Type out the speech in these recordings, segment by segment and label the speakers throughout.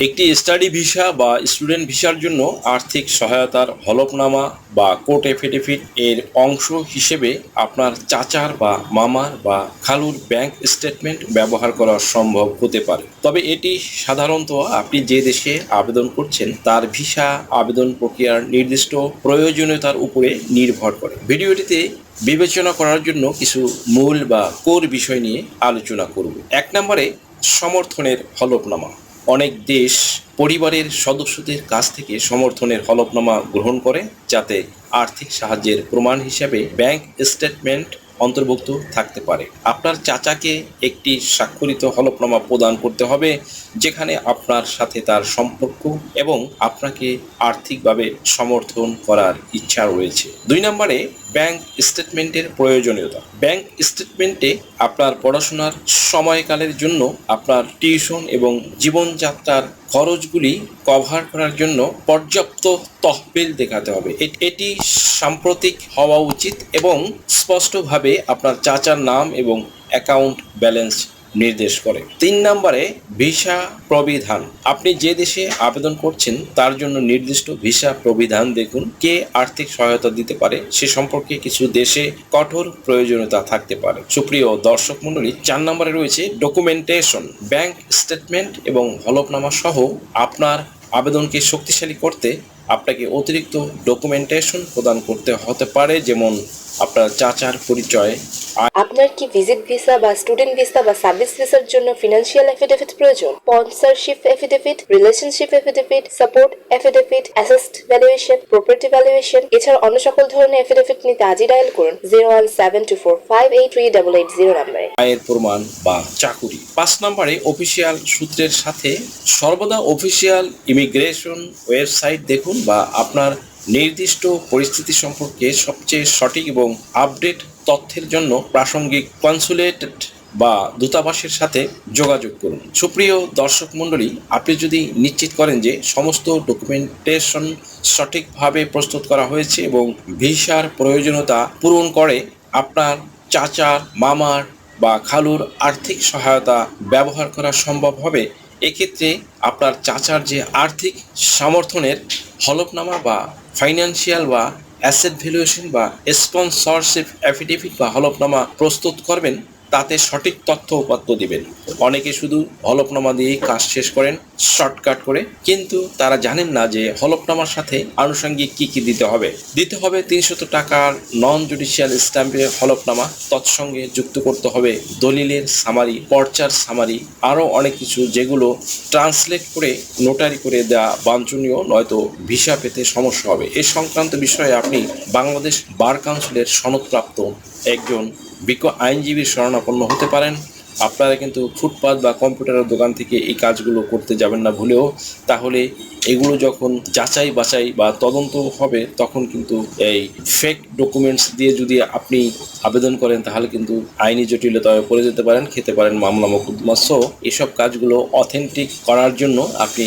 Speaker 1: একটি study visa বা student ভিসার জন্য আর্থিক সহায়তার হলফনামা বা কোর্ট এফিডেভিট এর অংশ হিসেবে আপনার চাচার বা মামার বা খালুর ব্যাংক স্টেটমেন্ট ব্যবহার করা সম্ভব হতে পারে, তবে এটি সাধারণত আপনি যে দেশে আবেদন করছেন তার ভিসা আবেদন প্রক্রিয়ার নির্দিষ্ট প্রয়োজনীয়তার উপরে নির্ভর করে। ভিডিওটিতে বিবেচনা করার জন্য কিছু মূল বা কোর বিষয় নিয়ে আলোচনা করব। 1 নম্বরে সমর্থনের হলফনামা। অনেক দেশ পরিবারের সদস্যদের কাছ থেকে সমর্থনের হলফনামা গ্রহণ করে, যাতে আর্থিক সাহায্যের প্রমাণ হিসাবে ব্যাংক স্টেটমেন্ট অন্তর্ভুক্ত থাকতে পারে। আপনার চাচাকে একটি স্বাক্ষরিত হলফনামা প্রদান করতে হবে যেখানে আপনার সাথে তার সম্পর্ক এবং আপনাকে আর্থিকভাবে সমর্থন করার ইচ্ছা রয়েছে। 2 নম্বরে ব্যাংক স্টেটমেন্টের প্রয়োজনীয়তা। ব্যাংক স্টেটমেন্টে আপনার পড়াশোনার সময়কালের জন্য আপনার টিউশন এবং জীবনযাত্রার খরচগুলি কভার করার জন্য পর্যাপ্ত তহবিল দেখাতে হবে। এটি সাম্প্রতিক হওয়া উচিত এবং স্পষ্টভাবে আপনার চাচার নাম এবং অ্যাকাউন্ট ব্যালেন্স নির্দেশ করে। 3 নম্বরে ভিসা প্রবিধান। আপনি যে দেশে আবেদন করছেন তার জন্য নির্দিষ্ট ভিসা প্রবিধান দেখুন। কে আর্থিক সহায়তা দিতে পারে সে সম্পর্কে কিছু দেশে কঠোর প্রয়োজনীয়তা থাকতে পারে। সুপ্রিয় দর্শক মণ্ডলী, 4 নম্বরে রয়েছে ডকুমেন্টেশন। ব্যাংক স্টেটমেন্ট এবং হলফনামা সহ আপনার আবেদনকে শক্তিশালী করতে আপনাকে অতিরিক্ত ডকুমেন্টেশন প্রদান করতে হতে পারে, যেমন আপনার চাচার পরিচয়।
Speaker 2: আপনার কি ভিজিট ভিসা বা স্টুডেন্ট ভিসা বা সার্ভিস ভিসার জন্য ফিনান্সিয়াল এফিডেভিট প্রয়োজন? Sponsorship affidavit, relationship affidavit, support affidavit, asset valuation, property valuation এছাড়া অন্য সকল ধরনের এফিডেভিট নিতে আজই ডায়াল করুন 01724583880 নম্বরে।
Speaker 1: আয়ের প্রমাণ বা চাকুরি। 5 নম্বরে অফিসিয়াল সূত্রের সাথে সর্বদা অফিসিয়াল ইমিগ্রেশন ওয়েবসাইট দেখুন বা আপনার নির্দিষ্ট পরিস্থিতি সম্পর্কে সবচেয়ে সঠিক এবং আপডেট তথ্যের জন্য প্রাসঙ্গিক কনসুলেট বা দূতাবাসের সাথে যোগাযোগ করুন। সুপ্রিয় দর্শক মণ্ডলী, আপনি যদি নিশ্চিত করেন যে সমস্ত ডকুমেন্টেশন সঠিকভাবে প্রস্তুত করা হয়েছে এবং ভিসার প্রয়োজনীয়তা পূরণ করে, আপনার চাচার, মামার বা খালুর আর্থিক সহায়তা ব্যবহার করা সম্ভব হবে। এক্ষেত্রে আপনার চাচার যে আর্থিক সমর্থনের হলফনামা বা ফাইন্যান্সিয়াল বা অ্যাসেট ভ্যালুয়েশন বা স্পন্সরশিপ অ্যাফিডেভিট বা হলফনামা প্রস্তুত করবেন, তাতে সঠিক তথ্য উপাত্ত দিবেন। অনেকে শুধু হলফনামা দিয়েই কাজ শেষ করেন শর্টকাট করে, কিন্তু তারা জানেন না যে হলফনামার সাথে আনুষঙ্গিক কি কি দিতে হবে। 300 টাকার নন জুডিশিয়াল স্ট্যাম্পের হলফনামা, তৎসঙ্গে যুক্ত করতে হবে দলিলের সামারি, পর্চার সামারি, আরও অনেক কিছু, যেগুলো ট্রান্সলেট করে নোটারি করে দেওয়া বাঞ্ছনীয়, নয়তো ভিসা পেতে সমস্যা হবে। এ সংক্রান্ত বিষয়ে আপনি বাংলাদেশ বার কাউন্সিলের সনদপ্রাপ্ত একজন বিজ্ঞ আইনজীবীর শরণাপন্ন হতে পারেন। আপনারা কিন্তু ফুটপাত বা কম্পিউটারের দোকান থেকে এই কাজগুলো করতে যাবেন না ভুলেও, তাহলে এগুলো যখন যাচাই বাছাই বা তদন্ত হবে তখন কিন্তু এই ফেক ডকুমেন্টস দিয়ে যদি আপনি আবেদন করেন তাহলে কিন্তু আইনি জটিলতায় পড়ে যেতে পারেন, খেতে পারেন মামলা মোকদ্দমা। সো এসব কাজগুলো অথেন্টিক করার জন্য আপনি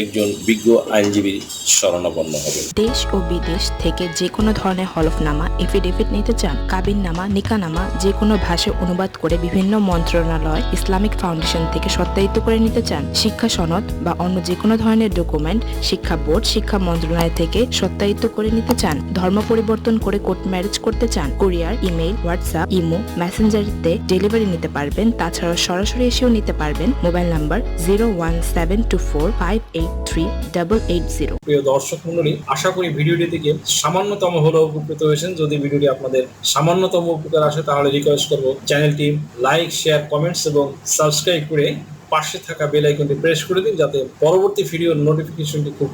Speaker 1: একজন বিজ্ঞ আইনজীবীর শরণাপন্ন হবেন।
Speaker 3: দেশ ও বিদেশ থেকে যে কোনো ধরনের হলফনামা, এফিডেভিট নিতে চান? কাবিননামা, নিকানামা যে কোনো ভাষায় অনুবাদ করে বিভিন্ন মন্ত্রণালয়, ইসলামিক ফাউন্ডেশন থেকে সত্যায়িত করে নিতে চান? শিক্ষা সনদ বা অন্য যে কোনো ধরনের ডকুমেন্ট শিক্ষা বোর্ড, শিক্ষা মন্ত্রণালয় থেকে সত্যায়িত করে নিতে চান? ধর্ম পরিবর্তন করে কোর্ট ম্যারেজ করতে চান? কুরিয়ার, ইমেইল, হোয়াটসঅ্যাপ, ইমো, মেসেঞ্জারিতে ডেলিভারি নিতে পারবেন। তাছাড়াও সরাসরি এসেও নিতে পারবেন। Mobile number 01724583880।
Speaker 4: প্রিয় দর্শক মণ্ডলী, আশা করি ভিডিওটি থেকে সামান্যতম হলেও উপকৃত হয়েছেন। যদি ভিডিওটি আপনাদের সামান্যতম উপকার আসে তাহলে রিকোয়েস্ট করব চ্যানেলটি লাইক, শেয়ার, কমেন্টস এবং সাবস্ক্রাইব করে পাশে থাকা বেল আইকনটি প্রেস করে দিন, যাতে পরবর্তী ভিডিওর নোটিফিকেশনটি খুব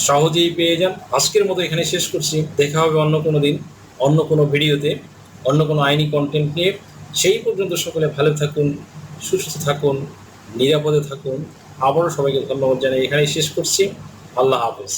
Speaker 4: সহজেই পেয়ে যান। আজকের মতো এখানে শেষ করছি। দেখা হবে অন্য কোনো দিন, অন্য কোনো ভিডিওতে, অন্য কোনো আইনি কন্টেন্ট নিয়ে। সেই পর্যন্ত সকলে ভালো থাকুন, সুস্থ থাকুন, নিরাপদে থাকুন। আবারও সবাইকে ধন্যবাদ জানাই এখানেই শেষ করছি। আল্লাহ হাফেজ।